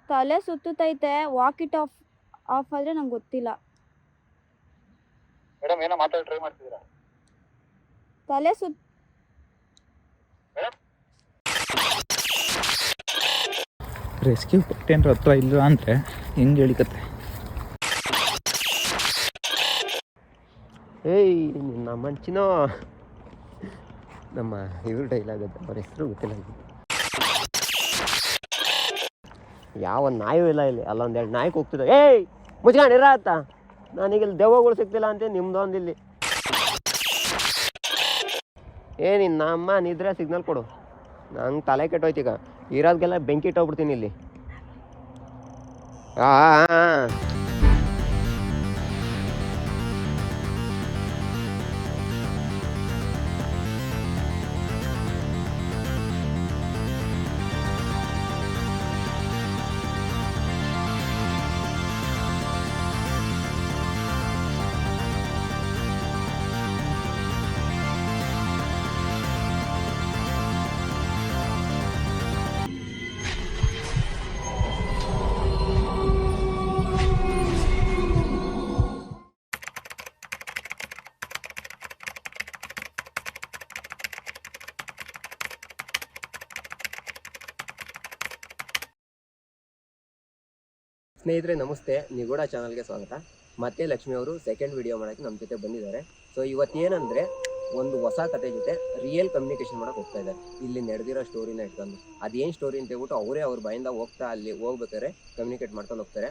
ತಲೆ ಸುತ್ತೈತೆ. Walk it off of ಆದ್ರೆ ನಂಗೆ ಗೊತ್ತಿಲ್ಲ. ಮೇಡಮ್ ಏನೋ ಮಾತಾಡಿ ಟ್ರೈ ಮಾಡ್ತಿದ್ದೀರಾ? ತಲೆ ಸುತ್ತ ರೆಸ್ಕ್ಯೂ ಪಟ್ಟೇನ್ರ ಹತ್ರ ಇಲ್ಲ ಅಂದರೆ ಹೆಂಗೆ ಹೇಳಿಕತ್ತೆ. ಏಯ್ ನಿನ್ನ ಮಂಚಿನೋ ನಮ್ಮ ಇವ್ರ ಡೈಲಾಗ್ ಅದು, ಅವ್ರ ಹೆಸರು ಗೊತ್ತಿಲ್ಲ ನನಗೆ. ಯಾವ ನಾಯೂ ಇಲ್ಲ ಇಲ್ಲಿ, ಅಲ್ಲೊಂದೆರಡು ನಾಯಿ ಹೋಗ್ತಿದ್ದೆ. ಏಯ್ ಮುಚ್ಕೊಂಡಿರ ಅಂತ, ನನಗೆ ಇಲ್ಲಿ ದೆವ್ವಗಳು ಸಿಗ್ತಿಲ್ಲ ಅಂತ ನಿಮ್ದೊಂದು ಇಲ್ಲಿ. ನಿನ್ನ ಅಮ್ಮ ನಿದ್ರೆ ಸಿಗ್ನಲ್ ಕೊಡು, ನಂಗೆ ತಲೆ ಕೆಟ್ಟೋಯ್ತೀಗ. ಇರೋದ್ಗೆಲ್ಲ ಬೆಂಕಿ ಇಟ್ಟೋಗ್ಬಿಡ್ತೀನಿ ಇಲ್ಲಿ. ಸ್ನೇಹಿತರೆ ನಮಸ್ತೆ, ನಿಗೂಢ ಚಾನಲ್ಗೆ ಸ್ವಾಗತ. ಮತ್ತೆ ಲಕ್ಷ್ಮಿ ಅವರು ಸೆಕೆಂಡ್ ವಿಡಿಯೋ ಮಾಡೋಕ್ಕೆ ನಮ್ಮ ಜೊತೆ ಬಂದಿದ್ದಾರೆ. ಸೊ ಇವತ್ತೇನಂದರೆ ಒಂದು ಹೊಸ ಕತೆ ಜೊತೆ ರಿಯಲ್ ಕಮ್ಯುನಿಕೇಶನ್ ಮಾಡೋಕೆ ಹೋಗ್ತಾ ಇದ್ದಾರೆ. ಇಲ್ಲಿ ನಡೆದಿರೋ ಸ್ಟೋರಿನ ಇಟ್ಕೊಂಡು ಅದೇನು ಸ್ಟೋರಿ ಅಂತ ಹೇಳ್ಬಿಟ್ಟು ಅವರೇ ಅವ್ರ ಬಾಯಿಂದ ಹೋಗ್ತಾ ಅಲ್ಲಿ ಹೋಗ್ಬೇಕಾರೆ ಕಮ್ಯುನಿಕೇಟ್ ಮಾಡ್ಕೊಂಡು ಹೋಗ್ತಾರೆ.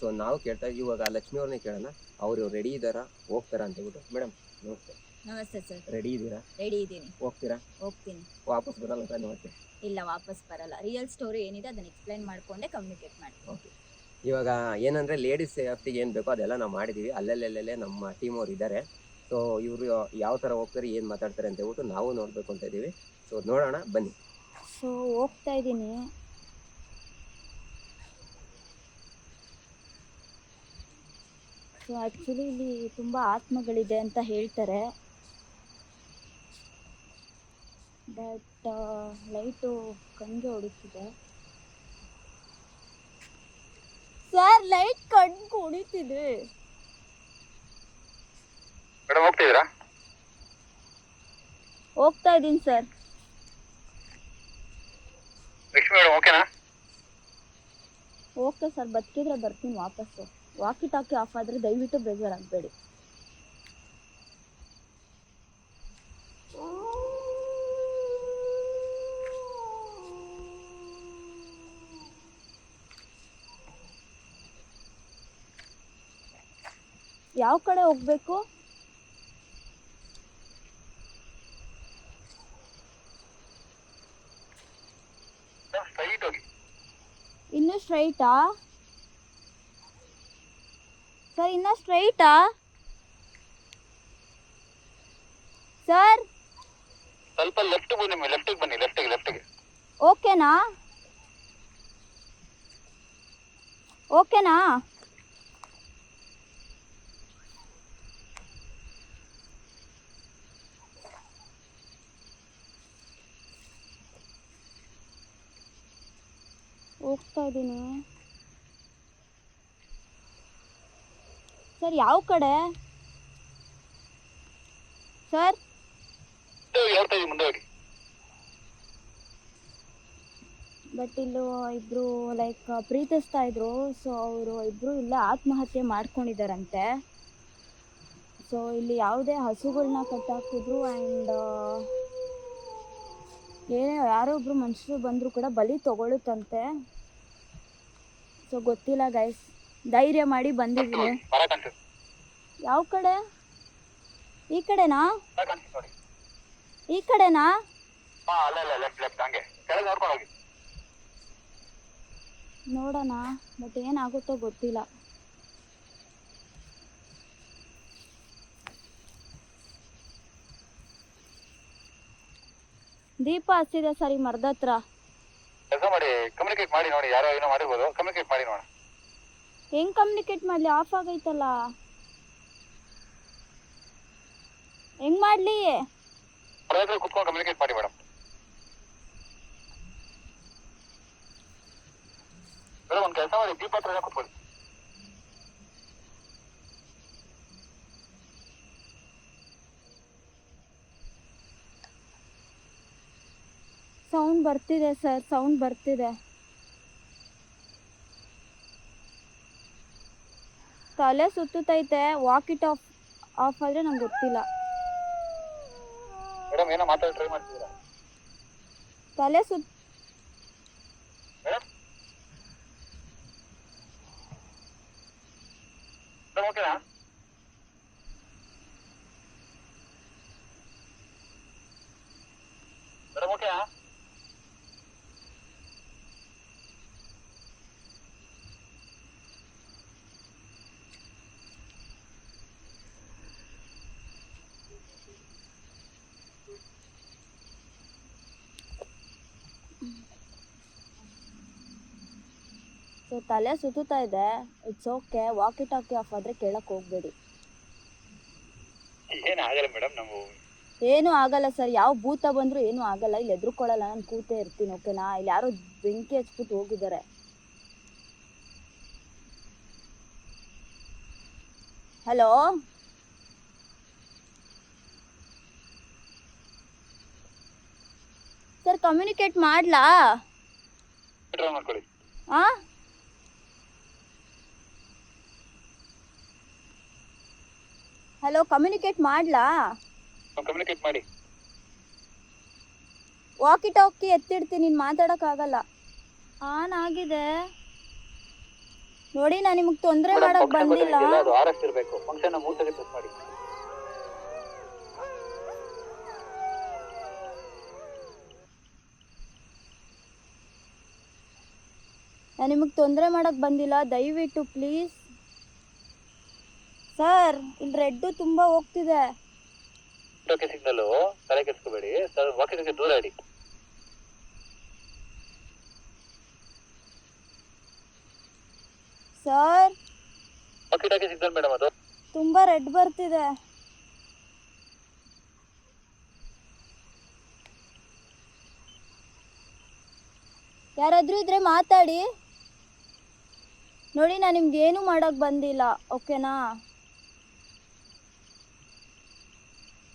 ಸೊ ನಾವು ಕೇಳ್ತಾ ಇವಾಗ ಲಕ್ಷ್ಮಿ ಅವ್ರನ್ನೇ ಕೇಳೋಣ, ಅವರು ರೆಡಿ ಇದ್ದಾರಾ ಹೋಗ್ತಾರಾ ಅಂತ ಹೇಳ್ಬಿಟ್ಟು. ಮೇಡಮ್ ನಮಸ್ತೆ. ನಮಸ್ತೆ ಸರ್. ರೆಡಿ ಇದ್ದೀರಾ? ರೆಡಿ ಇದ್ದೀನಿ. ಹೋಗ್ತೀರಾ? ಹೋಗ್ತೀನಿ. ವಾಪಸ್ ಬರಲ್ಲ ತಾನೆ ಮತ್ತೆ? ಇಲ್ಲ, ವಾಪಸ್ ಬರಲ್ಲ. ರಿಯಲ್ ಸ್ಟೋರಿ ಏನಿದೆ ಅದನ್ನ ಎಕ್ಸ್ಪ್ಲೈನ್ ಮಾಡ್ಕೊಂಡೆ ಕಮ್ಯುನಿಕೇಟ್ ಮಾಡ್ತೀನಿ. ಓಕೆ. ಇವಾಗ ಏನಂದರೆ ಲೇಡೀಸ್ ಸೇಫ್ಟಿಗೆ ಏನು ಬೇಕೋ ಅದೆಲ್ಲ ನಾವು ಮಾಡಿದ್ದೀವಿ. ಅಲ್ಲಲ್ಲೇ ನಮ್ಮ ಟೀಮ್ ಅವ್ರು ಇದ್ದಾರೆ. ಸೊ ಇವರು ಯಾವ ಥರ ಹೋಗ್ತಾರೆ, ಏನು ಮಾತಾಡ್ತಾರೆ ಅಂತ ಹೇಳ್ಬಿಟ್ಟು ನಾವು ನೋಡಬೇಕು ಅಂತ ಇದ್ದೀವಿ. ಸೊ ನೋಡೋಣ ಬನ್ನಿ. ಸೊ ಹೋಗ್ತಾ ಇದ್ದೀನಿ. ಸೊ ಆ್ಯಕ್ಚುಲಿ ಇಲ್ಲಿ ತುಂಬ ಆತ್ಮಗಳಿದೆ ಅಂತ ಹೇಳ್ತಾರೆ. ಬಟ್ ಲೈಟು ಕಣ್ಗೆ ಹೊಡಿತಿದೆ. ಸರ್ ಲೈಟ್ ಕಣ್ಗೆ ಹೊಡಿತಿದೆ. ಮೇಡಮ್ ಹೋಗ್ತಿದ್ದೀರಾ? ಹೋಗ್ತಾ ಇದ್ದೀನಿ ಸರ್. ಲಕ್ಷ್ಮಿ ಮೇಡಮ್ ಓಕೆನಾ? ಓಕೆ ಸರ್, ಬದುಕಿದ್ರೆ ಬರ್ತೀನಿ ವಾಪಸ್ಸು. ವಾಕಿ ಟಾಕಿ ಆಫ್ ಆದರೆ ದಯವಿಟ್ಟು ಬೇಜಾರಾಗಬೇಡಿ. ಯಾವ ಕಡೆ ಹೋಗ್ಬೇಕು? ಸ್ಟ್ರೈಟ್ ಹೋಗಿ. ಇನ್ನೂ ಸ್ಟ್ರೈಟಾ ಸರ್? ಇನ್ನೂ ಸ್ಟ್ರೈಟಾ ಸರ್? ಸ್ವಲ್ಪ ಲೆಫ್ಟ್ ಬನ್ನಿ, ಲೆಫ್ಟಿಗೆ ಬನ್ನಿ, ಲೆಫ್ಟಿಗೆ. ಓಕೆನಾ? ಓಕೆನಾ? ಹೋಗ್ತಾ ಇದ್ದೀನಿ ಸರ್. ಯಾವ ಕಡೆ ಸರ್? ಮುಂದೆ ಹೋಗಿ. ಬಟ್ ಇಲ್ಲೂ ಇಬ್ರು ಲೈಕ್ ಪ್ರೀತಿಸ್ತಾ ಇದ್ರು. ಸೊ ಅವರು ಇಬ್ರು ಇಲ್ಲೇ ಆತ್ಮಹತ್ಯೆ ಮಾಡ್ಕೊಂಡಿದ್ದಾರಂತೆ. ಸೊ ಇಲ್ಲಿ ಯಾವುದೇ ಹಸುಗಳನ್ನ ಕಟ್ಟಾಕಿದ್ರು ಆ್ಯಂಡ್ ಯಾರೋ ಒಬ್ರು ಮನುಷ್ಯರು ಬಂದರೂ ಕೂಡ ಬಲಿ ತಗೊಳುತ್ತಂತೆ. ಸೊ ಗೊತ್ತಿಲ್ಲ ಗೈಸ್, ಧೈರ್ಯ ಮಾಡಿ ಬಂದಿದ್ದೀನಿ. ಯಾವ ಕಡೆ? ಈ ಕಡೆನಾ? ಈ ಕಡೆನಾ? ನೋಡೋಣ, ಬಟ್ ಏನಾಗುತ್ತೋ ಗೊತ್ತಿಲ್ಲ. ದೀಪ ಹಚ್ಚಿದೆ ಸರಿ ಮರದ ಹತ್ರ. ಕೆಲಸ ಮಾಡಿ, ಕಮ್ಯುನಿಕೇಟ್ ಮಾಡಿ ನೋಡಿ. ಯಾರೋ ಏನೋ ಮಾಡಿರ್ಬೋದು, ಕಮ್ಯುನಿಕೇಟ್ ಮಾಡಿ ನೋಡ. ಹೆಂಗ್ ಕಮ್ಯುನಿಕೇಟ್ ಮಾಡ್ಲಿ? ಆಫ್ ಆಗೈತಲ್ಲ, ಹೆಂಗ್ ಮಾಡ್ಲಿ? ಕುತ್ಕೊಂಡು ಕಮ್ಯುನಿಕೇಟ್ ಮಾಡಿ ಮೇಡಮ್. ಮೇಡಮ್ ಒಂದು ಕೆಲಸ ಮಾಡಿ, ದೀಪ ಹತ್ರ ಕೂತ್ಕೊಳ್ಳಿ. ಸೌಂಡ್ ಬರ್ತಿದೆ ಸರ್, ಸೌಂಡ್ ಬರ್ತಿದೆ. ತಲೆ ಸುತ್ತೈತೆ. ವಾಕ್ ಇಟ್ ಆಫ್ ಆದರೆ ನಂಗೆ ಗೊತ್ತಿಲ್ಲ. ಮೇಡಮ್ ಏನೋ ಮಾತಾಡಿ ಟ್ರೈ ಮಾಡ್ತಿದ್ದೀರಾ? ತಲೆ ಸುತ್ತ ಮೇಡಮ್ ಮೇಡಮ್ ಓಕೆನಾ? ಮೇಡಮ್ ಓಕೆನಾ? ಸೊ ತಲೆ ಸುತ್ತಾ ಇದೆ. It's okay. Walk it off ಆದರೆ ಕೇಳಕ್ಕೆ ಹೋಗಬೇಡಿ. ಏನಾಗಲ್ಲ ಮೇಡಮ್, ನಾವು ಏನೂ ಆಗಲ್ಲ ಸರ್. ಯಾವ ಭೂತ ಬಂದರೂ ಏನೂ ಆಗಲ್ಲ. ಇಲ್ಲಿ ಎದುರುಕೊಳ್ಳಲ್ಲ, ನಾನು ಕೂತೇ ಇರ್ತೀನಿ. ಓಕೆನಾ? ಇಲ್ಲಿ ಯಾರೋ ಬೆಂಕಿ ಹಚ್ಬಿಟ್ಟು ಹೋಗಿದ್ದಾರೆ. ಹಲೋ ಸರ್, ಕಮ್ಯುನಿಕೇಟ್ ಮಾಡ್ಲಾ? ಟ್ರೈ ಮಾಡ್ಕೊಳ್ಳಿ. ಆ ಹಲೋ, ಕಮ್ಯುನಿಕೇಟ್ ಮಾಡ್ಲಾ? ಕಮ್ಯುನಿಕೇಟ್ ಮಾಡಿ. ವಾಕಿ ಟಾಕಿ ಎತ್ತಿಡ್ತೀನಿ, ನೀನು ಮಾತಾಡೋಕ್ಕಾಗಲ್ಲ. ಆನ್ ಆಗಿದೆ ನೋಡಿ. ನಾನು ನಿಮಗೆ ತೊಂದರೆ ಮಾಡಕ್ ಬಂದಿಲ್ಲ. ಅದು RS ಇರಬೇಕು. ಫಂಕ್ಷನ್ 3 ಸರಿ ಪ್ರೆಸ್ ಮಾಡಿ. ನಾನು ನಿಮಗೆ ತೊಂದರೆ ಮಾಡಕ್ ಬಂದಿಲ್ಲ. ದಯವಿಟ್ಟು ಪ್ಲೀಸ್ ಸರ್. ಇಲ್ಲಿ ರೆಡ್ಡು ತುಂಬ ಹೋಗ್ತಿದೆ. ಓಕೆ, ಸಿಗ್ನಲ್ಲು ತಲೆ ಕೆಡಿಸ್ಕೋಬೇಡಿ ಸರ್. ವಾಕಿಂಗ್ ದೂರ ಇಡಿ. Sir walkie talkie signal madam, ಅದು ತುಂಬ ರೆಡ್ ಬರ್ತಿದೆ. ಯಾರಾದರೂ ಇದ್ರೆ ಮಾತಾಡಿ ನೋಡಿ. ನಾನು ನಿಮ್ಗೆ ಏನು ಮಾಡಕ್ ಬಂದಿಲ್ಲ. ಓಕೆನಾ?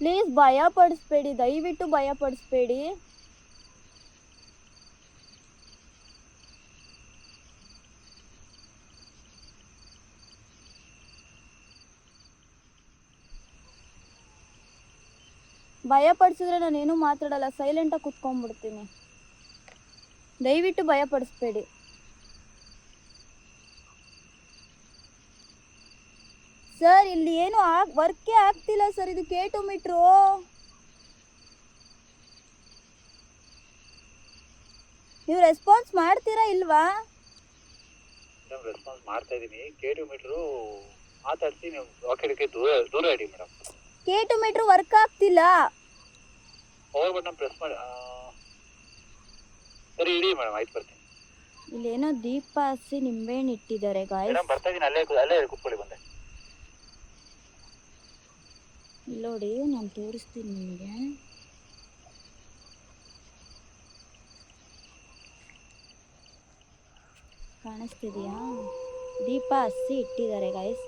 ಪ್ಲೀಸ್ ಭಯ ಪಡಿಸ್ಬೇಡಿ, ದಯವಿಟ್ಟು ಭಯ ಪಡಿಸ್ಬೇಡಿ. ಭಯ ಪಡಿಸಿದ್ರೆ ನಾನೇನು ಮಾತಾಡಲ್ಲ, ಸೈಲೆಂಟಾಗಿ ಕುತ್ಕೊಂಡ್ಬಿಡ್ತೀನಿ. ದಯವಿಟ್ಟು ಭಯ ಪಡಿಸ್ಬೇಡಿ. ಸರ್ ಇಲ್ಲಿ ಏನು ವರ್ಕೇ ಆಗ್ತಿಲ್ಲ ಸರ್. ಇದು K2 ಮೀಟ್ರು. ನೀವು ರೆಸ್ಪಾನ್ಸ್ ಮಾಡ್ತೀರಾ ಇಲ್ವಾ? ಮೇಡಮ್ ರೆಸ್ಪಾನ್ಸ್ ಮಾಡ್ತಾ ಇದ್ದೀನಿ. K2 ಮೀಟ್ರು ಮಾತಾಡ್ಸಿ ನೀವು ವಾಕಿಂಗ್ ದೂರ ಇಡಿ ಮೇಡಮ್. K2 ಮೀಟ್ರು ವರ್ಕ್ ಆಗ್ತಿಲ್ಲ. ಹೋಗ್ಬಿಟ್ಟು ಪ್ರೆಸ್ ಮಾಡಿ. ಸರಿ ಇಡಿ ಮೇಡಮ್, ಆಯ್ತು ಬರ್ತೀನಿ. ಇಲ್ಲೇನೋ ದೀಪ ಹಚ್ಚಿ ನಿಂಬೆಹಣ್ಣು ಇಟ್ಟಿದ್ದಾರೆ ಗಾಯ್ಸ್. ಮೇಡಮ್ ಬರ್ತಾ ಇದ್ದೀನಿ, ಅಲ್ಲೇ ಕೂತ್ಕೊಳ್ಳಿ ಬಂದೆ. ನೋಡಿ ನಾನು ತೋರಿಸ್ತೀನಿ ನಿಮಗೆ. ಕಾಣಿಸ್ತಿದೆಯಾ? ದೀಪ ಹಚ್ಚಿ ಇಟ್ಟಿದ್ದಾರೆ ಗಾಯ್ಸ್.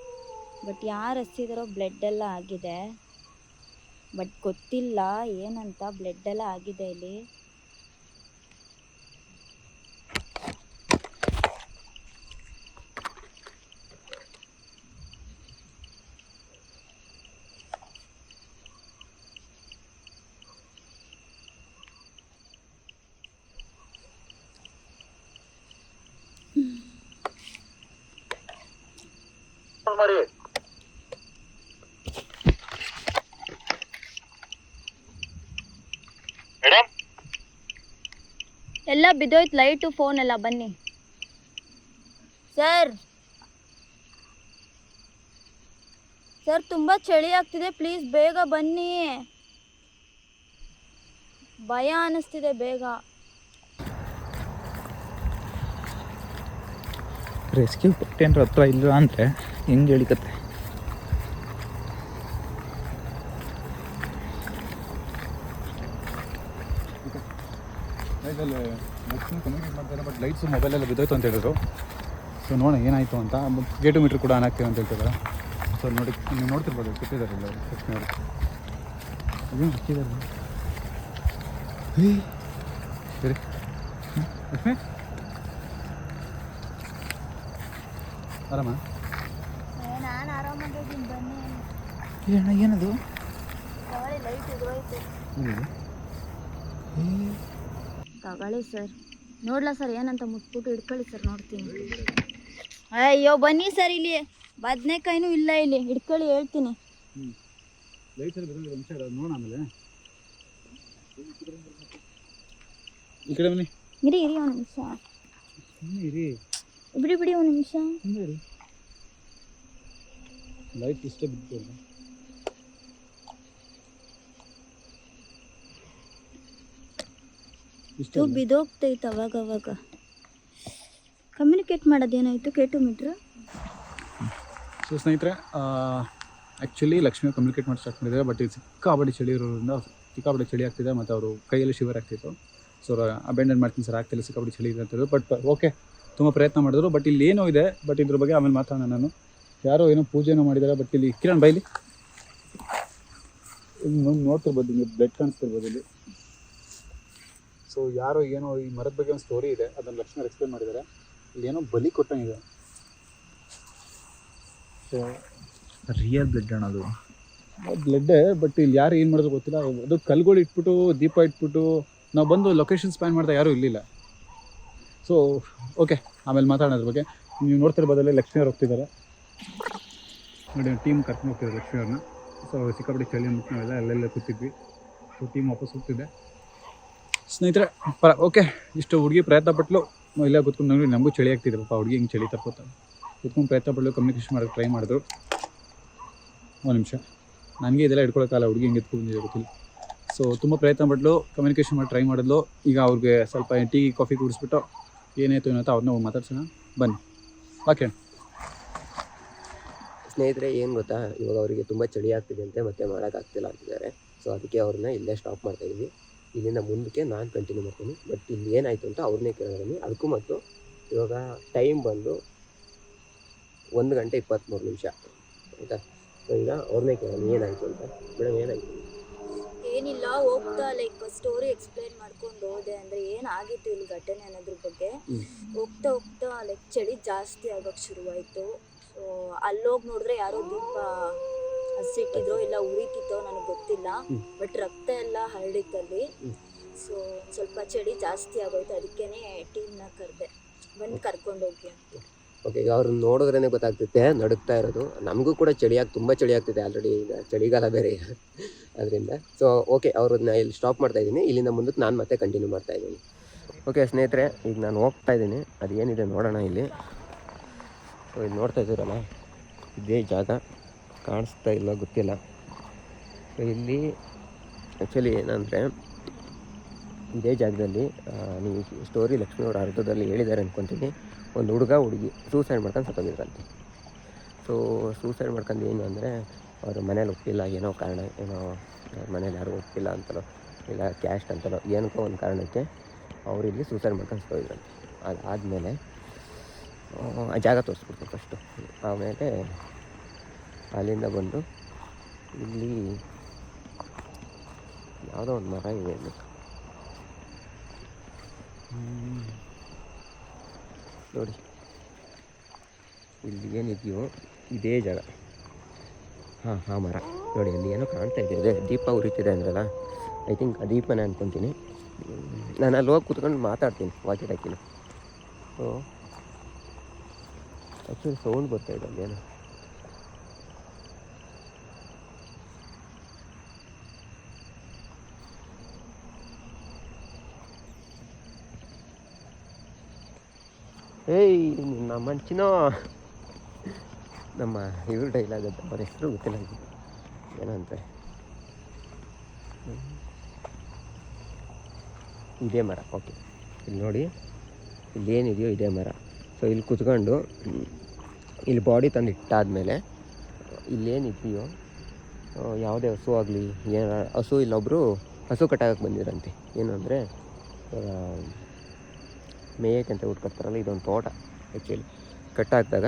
ಬಟ್ ಯಾರು ಹಚ್ಚಿದಾರೋ ಬ್ಲಡ್ ಎಲ್ಲ ಆಗಿದೆ. ಬಟ್ ಗೊತ್ತಿಲ್ಲ ಏನಂತ. ಬ್ಲಡ್ ಎಲ್ಲ ಆಗಿದೆ ಇಲ್ಲಿ. ಮಾಡಿ ಮೇಡಮ್. ಎಲ್ಲ ಬಿದ್ದೋಯ್ತು, ಲೈಟು ಫೋನ್ ಎಲ್ಲ. ಬನ್ನಿ ಸರ್. ಸರ್ ತುಂಬ ಚಳಿ ಆಗ್ತಿದೆ, ಪ್ಲೀಸ್ ಬೇಗ ಬನ್ನಿ. ಭಯ ಅನ್ನಿಸ್ತಿದೆ, ಬೇಗ. ರೆಸ್ಕ್ಯೂ ಏನಾರ ಹತ್ರ ಇಲ್ಲ ಅಂದರೆ ಹೆಂಗೆ ಹೇಳಿಕತ್ತೆ. ಲೈಟಲ್ಲಿ ಕಮ್ಯುನಿಕೇಟ್ ಮಾಡ್ತಾರೆ, ಬಟ್ ಲೈಟ್ಸು ಮೊಬೈಲೆಲ್ಲ ಬಿದ್ದೋಯ್ತು ಅಂತ ಹೇಳಿದ್ರು. ಸೊ ನೋಡೋಣ ಏನಾಯಿತು ಅಂತ. ಗೇಟು ಮೀಟ್ರ್ ಕೂಡ ಆನ್ ಆಗ್ತೀವಿ ಅಂತ ಹೇಳ್ತಿದ್ದಾರೆ. ಸೊ ನೋಡಿ, ನೀವು ನೋಡ್ತಿರ್ಬೋದು, ಕೊಟ್ಟಿದ್ದಾರೆ ಇಲ್ಲ ಲಕ್ಷ್ಮಿ ಅವರು. ಅದೇನು ಹಾಕಿದ್ದಾರೆ ಸರಿ ಲಕ್ಷ್ಮಿ, ಆರಾಮ? ನಾನು ಆರಾಮಾಗಿದ್ದೀನಿ, ಬನ್ನಿ. ಅಣ್ಣ ಏನದು? ಲೈಟ್ ಇದ್ರೋಯ್ತು. ತಗೊಳ್ಳಿ ಸರ್. ನೋಡ್ಲಾ ಸರ್ ಏನಂತ ಮುಟ್ಬಿಟ್ಟು ಹಿಡ್ಕೊಳ್ಳಿ ಸರ್, ನೋಡ್ತೀನಿ. ಅಯ್ಯೋ ಬನ್ನಿ ಸರ್, ಇಲ್ಲಿ ಬದನೆಕಾಯಿನೂ ಇಲ್ಲ, ಇಲ್ಲಿ ಹಿಡ್ಕೊಳ್ಳಿ, ಹೇಳ್ತೀನಿ. ಲೈಟ್ ನಿಮಿಷ ನೋಡೋಣ ಆಮೇಲೆ. ಈ ಕಡೆ ಬನ್ನಿ. ಇರಿ ಒಂದು ನಿಮಿಷ, ಬಿಡಿ ಒಂದು ನಿಮಿಷ. ಲೈಟ್ ಇಷ್ಟೇ ಬಿದ್ದು ಬಿದೋಗ್ತೈತೆ ಅವಾಗ. ಕಮ್ಯುನಿಕೇಟ್ ಮಾಡೋದೇನಾಯಿತು ಕೇಟು ಮೀಟ್ರ್? ಸೊ ಸ್ನೇಹಿತರೆ, ಆ್ಯಕ್ಚುಲಿ ಲಕ್ಷ್ಮಿ ಕಮ್ಯುನಿಕೇಟ್ ಮಾಡಿ ಸ್ಟಾರ್ಟ್ ಮಾಡಿದ್ದಾರೆ. ಬಟ್ ಇದು ಸಿಕ್ಕಾಬಡಿ ಚಳಿ ಇರೋದ್ರಿಂದ ಸಿಕ್ಕಾಬಡಿ ಚಳಿ ಆಗ್ತಿದೆ, ಮತ್ತು ಅವರು ಕೈಯಲ್ಲಿ ಶಿವರ್ ಆಗ್ತಿತ್ತು. ಸೊ ಅಬೆಂಡನ್ ಮಾಡ್ತೀನಿ ಸರ್, ಆಗ್ತಿಲ್ಲ, ಸಿಕ್ಕಾಬಡಿ ಚಳಿ ಇದೆ ಅಂತಿದ್ರು. ಬಟ್ ಓಕೆ, ತುಂಬ ಪ್ರಯತ್ನ ಮಾಡಿದ್ರು. ಬಟ್ ಇಲ್ಲಿ ಏನೋ ಇದೆ, ಬಟ್ ಇದ್ರ ಬಗ್ಗೆ ಆಮೇಲೆ ಮಾತಾಡೋಣ. ನಾನು ಯಾರೋ ಏನೋ ಪೂಜೆನೋ ಮಾಡಿದ್ದಾರೆ. ಬಟ್ ಇಲ್ಲಿ ಕಿರಣ್ ಬೈಲಿ ನೋಡ್ತಿರ್ಬೋದು, ನಿಮಗೆ ಬ್ಲಡ್ ಕಾಣಿಸ್ತಿರ್ಬೋದು ಇಲ್ಲಿ. ಸೊ ಯಾರೋ ಏನೋ ಈ ಮರದ ಬಗ್ಗೆ ಒಂದು ಸ್ಟೋರಿ ಇದೆ, ಅದನ್ನು ಲಕ್ಷ್ಮಿ ಎಕ್ಸ್ಪ್ಲೇನ್ ಮಾಡಿದ್ದಾರೆ. ಇಲ್ಲಿ ಏನೋ ಬಲಿ ಕೊಟ್ಟಂಗಿದೆ. ಸೊ ರಿಯಲ್ ಬ್ಲಡ್ ಅಣ್ಣ ಅದು. ಬ್ಲಡ್ಡೇ, ಬಟ್ ಇಲ್ಲಿ ಯಾರು ಏನು ಮಾಡಿದ್ರು ಗೊತ್ತಿಲ್ಲ. ಅದು ಕಲ್ಗಳು ಇಟ್ಬಿಟ್ಟು, ದೀಪ ಇಟ್ಬಿಟ್ಟು ನಾವು ಬಂದು ಲೊಕೇಶನ್ ಸ್ಪ್ಯಾನ್ ಮಾಡ್ತಾ ಯಾರೂ ಇರಲಿಲ್ಲ. ಸೊ ಓಕೆ, ಆಮೇಲೆ ಮಾತಾಡೋಣ ಅದ್ರ ಬಗ್ಗೆ. ನೀವು ನೋಡ್ತಿರ್ಬೋದಲ್ಲಿ ಲಕ್ಷ್ಮಿ ಅವ್ರು ಹೋಗ್ತಿದ್ದಾರೆ ನೋಡಿ, ಟೀಮ್ ಕರ್ಕೊಂಡು ಹೋಗ್ತಿದ್ದಾರೆ ಲಕ್ಷ್ಮಿ ಅವ್ರನ್ನ. ಸೊ ಸಿಕ್ಕಾಪಟ್ಟೆ ಚಳಿ ಅಂದ್ಬಿಟ್ಟು ನಾವೆಲ್ಲ ಅಲ್ಲೆಲ್ಲ ಕೂತಿದ್ವಿ. ಸೊ ಟೀಮ್ ವಾಪಸ್ ಹೋಗ್ತಿದ್ದೆ ಸ್ನೇಹಿತರೆ. ಓಕೆ, ಇಷ್ಟು ಹುಡುಗಿ ಪ್ರಯತ್ನ ಪಟ್ಲು, ಇಲ್ಲ ಕೂತ್ಕೊಂಡು ನೋಡಿ, ನಮಗೂ ಚಳಿ ಆಗ್ತಿದೆ ಪಾಪ. ಹುಡುಗಿ ಹಿಂಗೆ ಚಳಿ ತರ್ಕೋತಾರೆ, ಕೂತ್ಕೊಂಡು ಪ್ರಯತ್ನ ಪಟ್ಲು, ಕಮ್ಯುನಿಕೇಷನ್ ಮಾಡೋಕ್ಕೆ ಟ್ರೈ ಮಾಡಿದ್ರು. ಒಂದು ನಿಮಿಷ, ನನಗೆ ಇದೆಲ್ಲ ಹಿಡ್ಕೊಳಕ್ಕಾಗಲ್ಲ, ಹುಡುಗಿ ಹಿಂಗೆ ಎತ್ಕೊಂಡಿದೆ ಗೊತ್ತಿಲ್ಲ. ಸೊ ತುಂಬ ಪ್ರಯತ್ನ ಪಟ್ಲು, ಕಮ್ಯುನಿಕೇಷನ್ ಮಾಡಿ ಟ್ರೈ ಮಾಡಿದ್ಲು. ಈಗ ಅವ್ರಿಗೆ ಸ್ವಲ್ಪ ಟೀ ಕಾಫಿ ಕುಡಿಸ್ಬಿಟ್ಟು ಏನಾಯಿತು ಏನಂತ ಅವ್ರನ್ನ ಮಾತಾಡ್ಸೋಣ ಬನ್ನಿ. ಓಕೆ ಸ್ನೇಹಿತರೆ, ಏನು ಗೊತ್ತಾ, ಇವಾಗ ಅವರಿಗೆ ತುಂಬ ಚಳಿ ಆಗ್ತಿದೆ ಅಂತೆ, ಮತ್ತೆ ಮಾಡೋಕ್ಕಾಗ್ತಿಲ್ಲ ಅಂತಿದ್ದಾರೆ. ಸೊ ಅದಕ್ಕೆ ಅವ್ರನ್ನ ಇಲ್ಲೇ ಸ್ಟಾಪ್ ಮಾಡ್ತಾಯಿದ್ವಿ. ಇಲ್ಲಿಂದ ಮುಂದಕ್ಕೆ ನಾನು ಕಂಟಿನ್ಯೂ ಮಾಡ್ತೀನಿ. ಬಟ್ ಇಲ್ಲಿ ಏನಾಯಿತು ಅಂತ ಅವ್ರನ್ನೇ ಕೇಳೋಣ. ಅದಕ್ಕೂ ಮತ್ತು ಇವಾಗ ಟೈಮ್ ಬಂದು 1 ಗಂಟೆ 23 ನಿಮಿಷ ಆಯಿತಾ. ಸೊ ಈಗ ಅವ್ರನ್ನೇ ಕೇಳೋಣ ಏನಾಯಿತು ಅಂತ. ಮೇಡಮ್ ಏನಾಯಿತು? ಏನಿಲ್ಲ, ಹೋಗ್ತಾ ಲೈಕ್ ಸ್ಟೋರಿ ಎಕ್ಸ್ಪ್ಲೈನ್ ಮಾಡ್ಕೊಂಡು ಹೋದೆ. ಅಂದರೆ ಏನಾಗಿತ್ತು ಇಲ್ಲಿ ಘಟನೆ ಅನ್ನೋದ್ರ ಬಗ್ಗೆ. ಹೋಗ್ತಾ ಲೈಕ್ ಚಳಿ ಜಾಸ್ತಿ ಆಗೋಕ್ಕೆ ಶುರುವಾಯಿತು. ಸೊ ಅಲ್ಲೋಗಿ ನೋಡಿದ್ರೆ ಯಾರೋ ದೀಪ ಹಸಿಟ್ಟಿದ್ರು, ಇಲ್ಲ ಉರಿತಿತ್ತೋ ನನಗೆ ಗೊತ್ತಿಲ್ಲ. ಬಟ್ ರಕ್ತ ಎಲ್ಲ ಹರಡಿತ್ತಲ್ಲಿ. ಸೊ ಸ್ವಲ್ಪ ಚಳಿ ಜಾಸ್ತಿ ಆಗೋಯ್ತು, ಅದಕ್ಕೇ ಟೀಮ್ನ ಕರೆದೆ, ಬಂದು ಕರ್ಕೊಂಡೋಗಿ ಅಂತ. ಓಕೆ, ಈಗ ಅವ್ರನ್ನ ನೋಡಿದ್ರೇ ಗೊತ್ತಾಗ್ತೈತೆ ನಡುಕ್ತಾ ಇರೋದು. ನಮಗೂ ಕೂಡ ತುಂಬ ಚಳಿ ಆಗ್ತಿದೆ ಆಲ್ರೆಡಿ, ಈಗ ಚಳಿಗಾಲ ಬೇರೆ ಅದರಿಂದ. ಸೊ ಓಕೆ, ಅವ್ರನ್ನ ಇಲ್ಲಿ ಸ್ಟಾಪ್ ಮಾಡ್ತಾಯಿದ್ದೀನಿ. ಇಲ್ಲಿಂದ ಮುಂದಕ್ಕೆ ನಾನು ಮತ್ತೆ ಕಂಟಿನ್ಯೂ ಮಾಡ್ತಾಯಿದ್ದೀನಿ. ಓಕೆ ಸ್ನೇಹಿತರೆ, ಈಗ ನಾನು ಹೋಗ್ತಾ ಇದ್ದೀನಿ. ಅದು ಏನಿದೆ ನೋಡೋಣ ಇಲ್ಲಿ. ಸೊ ಇಲ್ಲಿ ನೋಡ್ತಾ ಇದ್ದೀರಲ್ಲ, ಇದೇ ಜಾಗ ಕಾಣಿಸ್ತಾ ಇಲ್ಲ ಗೊತ್ತಿಲ್ಲ. ಸೊ ಇಲ್ಲಿ ಆ್ಯಕ್ಚುಲಿ ಏನಂದರೆ, ಇದೇ ಜಾಗದಲ್ಲಿ ನೀವು ಸ್ಟೋರಿ ಲಕ್ಷ್ಮಿ ಅವರ ಅರ್ಧದಲ್ಲಿ ಹೇಳಿದ್ದಾರೆ ಅಂದ್ಕೊತೀನಿ. ಒಂದು ಹುಡುಗಿ ಸೂಸೈಡ್ ಮಾಡ್ಕೊಂಡು ಸತ್ತೋಗಿದ್ರಂತೆ. ಸೊ ಸೂಸೈಡ್ ಮಾಡ್ಕೊಂಡು ಏನು ಅಂದರೆ, ಅವ್ರ ಮನೇಲಿ ಒಪ್ಪಿಲ್ಲ, ಏನೋ ಕಾರಣ, ಏನೋ ಅವ್ರ ಮನೇಲಿ ಯಾರೂ ಒಪ್ಪಿಲ್ಲ ಅಂತಲೋ, ಇಲ್ಲ ಕ್ಯಾಸ್ಟ್ ಅಂತಲೋ, ಏನಕ್ಕೋ ಒಂದು ಕಾರಣಕ್ಕೆ ಅವ್ರು ಇಲ್ಲಿ ಸೂಸೈಡ್ ಮಾಡ್ಕೊಂಡು ಸತ್ತೋಗಿದ್ರಂತೆ. ಅದಾದಮೇಲೆ ಆ ಜಾಗ ತೋರಿಸ್ಬಿಡ್ತಾರೆ ಫಸ್ಟು. ಆಮೇಲೆ ಅಲ್ಲಿಂದ ಬಂದು ಇಲ್ಲಿ ಯಾವುದೋ ಒಂದು ಮರ ಇದೆ ಇಲ್ಲಿ ನೋಡಿ. ಇಲ್ಲಿ ಏನಿದೆಯೋ ಇದೇ ಜಾಗ. ಹಾಂ ಮರ ನೋಡಿ, ಅಲ್ಲಿ ಏನೋ ಕಾಣ್ತಾ ಇದೆ. ಅದೇ ದೀಪ ಉರಿತಿದೆ ಅಂದ್ರಲ್ಲ, ಐ ಥಿಂಕ್ ಆ ದೀಪನೇ ಅಂದ್ಕೊತೀನಿ. ನಾನು ಅಲ್ಲಿ ಹೋಗಿ ಕೂತ್ಕೊಂಡು ಮಾತಾಡ್ತೀನಿ ವಾಕಿ ಟಾಕಿನ. ಸೊ ಆ್ಯಕ್ಚುಲಿ ಸೌಂಡ್ ಬರ್ತಾ ಇದೆ ಅಲ್ಲೇನೋ. ಏಯ್ ನಮ್ಮ ಮಂಚಿನೋ, ನಮ್ಮ ಇವ್ರ ಡೈಲಾಗ್ ಅಂತ, ಅವ್ರ ಹೆಸರು ಗೊತ್ತಿಲ್ಲ ಏನೋ ಅಂತಾರೆ. ಇದೇ ಮರ. ಓಕೆ, ಇಲ್ಲಿ ನೋಡಿ, ಇಲ್ಲೇನಿದೆಯೋ ಇದೇ ಮರ. ಸೊ ಇಲ್ಲಿ ಕುತ್ಕೊಂಡು ಇಲ್ಲಿ ಬಾಡಿ ತಂದು ಇಟ್ಟಾದಮೇಲೆ ಇಲ್ಲೇನಿದೆಯೋ ಯಾವುದೇ ಹಸು ಆಗಲಿ, ಏನು ಹಸು, ಇಲ್ಲೊಬ್ಬರು ಹಸು ಕಟ್ಟಾಗಕ್ಕೆ ಬಂದಿರಂತೆ. ಏನು ಅಂದರೆ ಮೇಯಕ್ಕೆ ಅಂತ ಉಟ್ಕೊಡ್ತಾರಲ್ಲ, ಇದೊಂದು ತೋಟ ಆ್ಯಕ್ಚುಲಿ. ಕಟ್ಟಾಕಿದಾಗ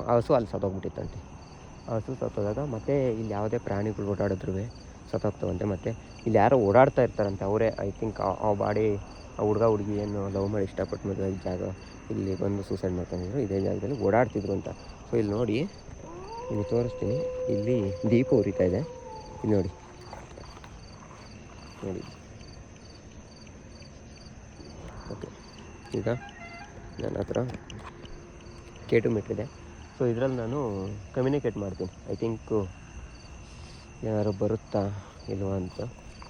ಹಸು ಅಲ್ಲಿ ಸತ್ತೋಗ್ಬಿಟ್ಟಿತ್ತಂತೆ. ಹಸು ಸತ್ತೋದಾಗ ಮತ್ತು ಇಲ್ಲಿ ಯಾವುದೇ ಪ್ರಾಣಿಗಳು ಓಡಾಡಿದ್ರು ಸತ್ತೋಗ್ತವಂತೆ. ಮತ್ತು ಇಲ್ಲಿ ಯಾರೋ ಓಡಾಡ್ತಾ ಇರ್ತಾರಂತೆ, ಅವರೇ ಐ ಥಿಂಕ್ ಆ ಬಾಡಿ ಆ ಹುಡುಗ ಹುಡುಗಿ ಏನು ಲವ್ ಮಾಡಿ ಇಷ್ಟಪಟ್ಟು ಮದುವೆ ಜಾಗ ಇಲ್ಲಿ ಬಂದು ಸೂಸೈಡ್ ಮಾಡ್ಕೊಂಡಿದ್ರು, ಇದೇ ಜಾಗದಲ್ಲಿ ಓಡಾಡ್ತಿದ್ರು ಅಂತ. ಸೊ ಇಲ್ಲಿ ನೋಡಿ, ನಿಮಗೆ ತೋರಿಸ್ತೀನಿ. ಇಲ್ಲಿ ದೀಪ ಉರಿತಾ ಇದೆ, ಇಲ್ಲಿ ನೋಡಿ ನೋಡಿ. ಓಕೆ, ಈಗ ನನ್ನ ಹತ್ರ K2 ಮೀಟ್ರ್ ಇದೆ. ಸೊ ಇದರಲ್ಲಿ ನಾನು ಕಮ್ಯುನಿಕೇಟ್ ಮಾಡ್ತೀನಿ. ಐ ಥಿಂಕ್ ಯಾರು ಬರುತ್ತಾ ಇಲ್ವಾ ಅಂತ.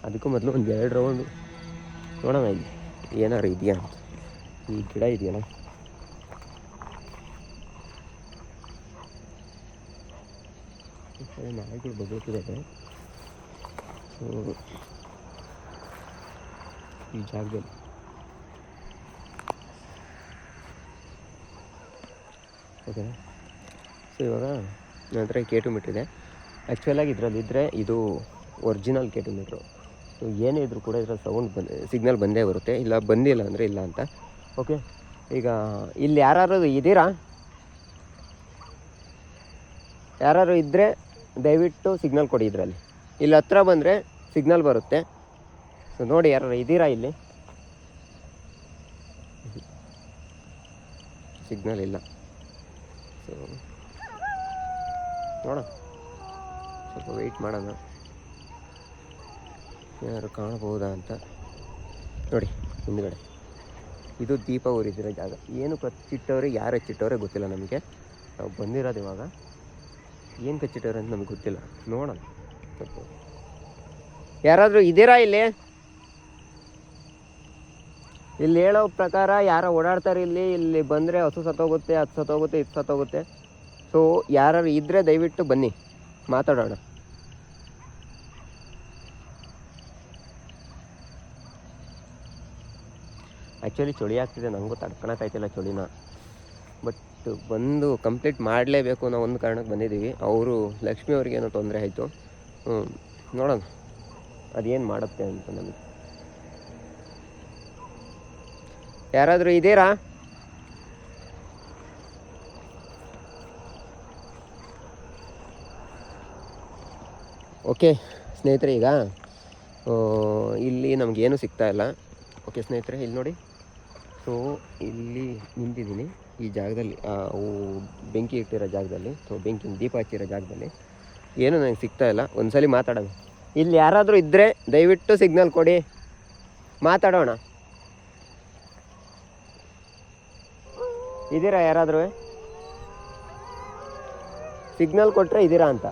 ಅದಕ್ಕೂ ಮೊದಲು ಒಂದು 2 ರೌಂಡು ನೋಡೋಣ ಇಲ್ಲಿ ಏನಾರು ಇದೆಯಾ ಅಂತ. ಈ ಗಿಡ ಇದೆಯಲ್ಲ, ನಾಯಿಗಳು ಬಗ್ಗುತ್ತಿದೆ. ಸೊ ಈ ಜಾಗದಲ್ಲಿ ಓಕೆ. ಸೊ ಇವಾಗ ನನ್ನ ಹತ್ರ K2 ಮೀಟ್ರ್ ಇದೆ. ಆ್ಯಕ್ಚುಲಾಗಿ ಇದರಲ್ಲಿದ್ದರೆ ಇದು ಒರಿಜಿನಲ್ K2 ಮೀಟ್ರು. ಸೊ ಏನೇ ಇದ್ರೂ ಕೂಡ ಇದರಲ್ಲಿ ಸೌಂಡ್ ಸಿಗ್ನಲ್ ಬಂದೇ ಬರುತ್ತೆ, ಇಲ್ಲ ಬಂದಿಲ್ಲ ಅಂದರೆ ಇಲ್ಲ ಅಂತ. ಓಕೆ, ಈಗ ಇಲ್ಲಿ ಯಾರು ಇದ್ದೀರಾ? ಯಾರು ಇದ್ದರೆ ದಯವಿಟ್ಟು ಸಿಗ್ನಲ್ ಕೊಡಿ. ಇದರಲ್ಲಿ ಇಲ್ಲಿ ಹತ್ರ ಬಂದರೆ ಸಿಗ್ನಲ್ ಬರುತ್ತೆ. ಸೊ ನೋಡಿ, ಯಾರು ಇದ್ದೀರಾ? ಇಲ್ಲಿ ಸಿಗ್ನಲ್ ಇಲ್ಲ. ಸೊ ನೋಡೋಣ, ಸ್ವಲ್ಪ ವೆಯ್ಟ್ ಮಾಡೋಣ, ಯಾರು ಕಾಣಬಹುದಾ ಅಂತ. ನೋಡಿ ಹಿಂದ್ಗಡೆ ಇದು ದೀಪ ಉರಿದಿರೋ ಜಾಗ. ಏನು ಕಚ್ಚಿಟ್ಟವ್ರೆ, ಯಾರು ಹಚ್ಚಿಟ್ಟವ್ರೆ ಗೊತ್ತಿಲ್ಲ ನಮಗೆ. ನಾವು ಬಂದಿರೋದು ಇವಾಗ, ಏನು ಕಚ್ಚಿಟ್ಟವ್ರೆ ಅಂತ ನಮಗೆ ಗೊತ್ತಿಲ್ಲ. ನೋಡೋಣ ಸ್ವಲ್ಪ. ಯಾರಾದರೂ ಇದ್ದೀರಾ ಇಲ್ಲಿ? ಇಲ್ಲಿ ಹೇಳೋ ಪ್ರಕಾರ ಯಾರೋ ಓಡಾಡ್ತಾರೆ ಇಲ್ಲಿ ಬಂದರೆ ಹಸು ಸತ್ತೋಗುತ್ತೆ, ಅದು ಸತ್ತೋಗುತ್ತೆ, ಇದು ಸತ್ತೋಗುತ್ತೆ. ಸೊ ಯಾರು ಇದ್ದರೆ ದಯವಿಟ್ಟು ಬನ್ನಿ, ಮಾತಾಡೋಣ. ಆ್ಯಕ್ಚುಲಿ ಚಳಿ ಆಗ್ತಿದೆ, ನನಗೂ ತಡ್ಕೊಳಕ್ಕಾಯ್ತಿಲ್ಲ ಚಳಿನ. ಬಟ್ ಬಂದು ಕಂಪ್ಲೀಟ್ ಮಾಡಲೇಬೇಕು ನಾವು ಒಂದು ಕಾರಣಕ್ಕೆ ಬಂದಿದ್ದೀವಿ. ಅವರು ಲಕ್ಷ್ಮಿ ಅವ್ರಿಗೇನೋ ತೊಂದರೆ ಆಯಿತು. ನೋಡೋಣ ಅದೇನು ಮಾಡುತ್ತೆ ಅಂತ. ನಮಗೆ ಯಾರಾದರೂ ಇದ್ದೀರಾ? ಓಕೆ ಸ್ನೇಹಿತರೆ, ಈಗ ಇಲ್ಲಿ ನಮಗೇನು ಸಿಗ್ತಾಯಿಲ್ಲ. ಓಕೆ ಸ್ನೇಹಿತರೆ, ಇಲ್ಲಿ ನೋಡಿ. ಸೊ ಇಲ್ಲಿ ನಿಂತಿದ್ದೀನಿ ಈ ಜಾಗದಲ್ಲಿ, ಬೆಂಕಿ ಇಟ್ಟಿರೋ ಜಾಗದಲ್ಲಿ. ಸೊ ಬೆಂಕಿ ದೀಪ ಹಚ್ಚಿರೋ ಜಾಗದಲ್ಲಿ ಏನೂ ನನಗೆ ಸಿಗ್ತಾಯಿಲ್ಲ. ಒಂದ್ಸಲಿ ಮಾತಾಡೋಣ. ಇಲ್ಲಿ ಯಾರಾದರೂ ಇದ್ದರೆ ದಯವಿಟ್ಟು ಸಿಗ್ನಲ್ ಕೊಡಿ, ಮಾತಾಡೋಣ. ಇದ್ದೀರಾ? ಯಾರಾದರೂ ಸಿಗ್ನಲ್ ಕೊಟ್ಟರೆ ಇದ್ದೀರಾ ಅಂತ.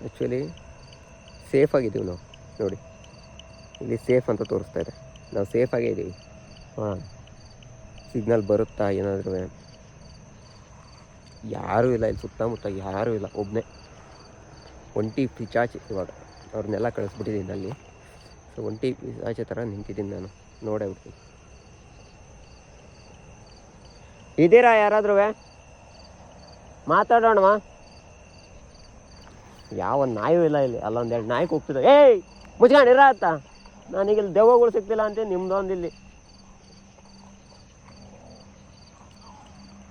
ಆ್ಯಕ್ಚುಲಿ ಸೇಫಾಗಿದ್ದೀವಿ ನಾವು. ನೋಡಿ ಇಲ್ಲಿ ಸೇಫ್ ಅಂತ ತೋರಿಸ್ತಾ ಇದೆ, ನಾವು ಸೇಫಾಗೇ ಇದ್ದೀವಿ. ಹಾಂ, ಸಿಗ್ನಲ್ ಬರುತ್ತಾ ಏನಾದರೂ? ಯಾರೂ ಇಲ್ಲ ಇಲ್ಲಿ, ಸುತ್ತಮುತ್ತ ಯಾರೂ ಇಲ್ಲ, ಒಬ್ಬನೇ ಒಂಟಿ ಪಿಚಾಚಿ. ಇವಾಗ ಅವ್ರನ್ನೆಲ್ಲ ಕಳಿಸ್ಬಿಟ್ಟಿದ್ದೀನಿ ಅಲ್ಲಿ. ಸೊ ಒಂಟಿ ಪಿಚಾಚಿ ಥರ ನಿಂತಿದ್ದೀನಿ ನಾನು, ನೋಡೇ ಬಿಡ್ತೀನಿ. ಇದ್ದೀರಾ ಯಾರಾದ್ರೂ? ಮಾತಾಡೋಣವಾ? ಯಾವ ನಾಯೂ ಇಲ್ಲ ಇಲ್ಲಿ. ಅಲ್ಲೊಂದೆರಡು ನಾಯಿ ಕೂಗ್ತಿದ್ದೆ, ಏಯ್ ಮುಚ್ಕೊಂಡಿರ ಅಂತ. ನನಗೆ ಇಲ್ಲಿ ದೆವ್ವಗಳು ಸಿಗ್ತಿಲ್ಲ ಅಂತ ನಿಮ್ದೊಂದು ಇಲ್ಲಿ.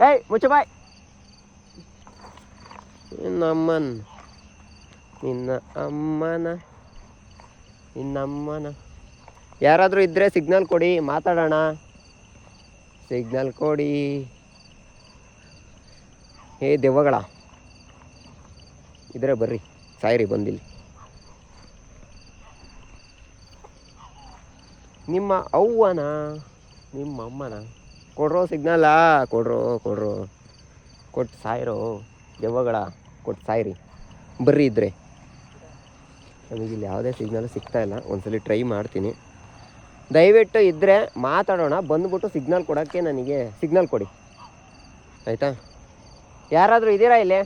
ಏಯ್ ಮುಚ್ಚ ಬಾಯ್. ನಿನ್ನಮ್ಮನ ನಿನ್ನಮ್ಮನ ಯಾರಾದರೂ ಇದ್ದರೆ ಸಿಗ್ನಲ್ ಕೊಡಿ, ಮಾತಾಡೋಣ. ಸಿಗ್ನಲ್ ಕೊಡಿ. ಹೇ ದೆವ್ವಗಳ ಇದ್ರೆ ಬರ್ರಿ, ಸಾಯ್ರಿ ಬಂದಿಲ್ಲಿ. ನಿಮ್ಮ ಅವ್ವನ ನಿಮ್ಮ ಅಮ್ಮನ ಕೊಡ್ರೋ ಸಿಗ್ನಲ್ಲ, ಕೊಡ್ರೋ ಕೊಟ್ಟು ಸಾಯ್ರೋ ದೆವ್ವಗಳ, ಕೊಟ್ಟು ಸಾಯ್ರಿ ಬರ್ರಿ ಇದ್ದರೆ. ನಮಗಿಲ್ಲಿ ಯಾವುದೇ ಸಿಗ್ನಲ್ ಸಿಗ್ತಾಯಿಲ್ಲ. ಒಂದ್ಸಲಿ ಟ್ರೈ ಮಾಡ್ತೀನಿ. ದಯವಿಟ್ಟು ಇದ್ದರೆ ಮಾತಾಡೋಣ, ಬಂದುಬಿಟ್ಟು ಸಿಗ್ನಲ್ ಕೊಡೋಕ್ಕೆ ನನಗೆ ಸಿಗ್ನಲ್ ಕೊಡಿ, ಆಯಿತಾ? ಯಾರಾದರೂ ಇದ್ದೀರಾ ಇಲ್ಲಿ?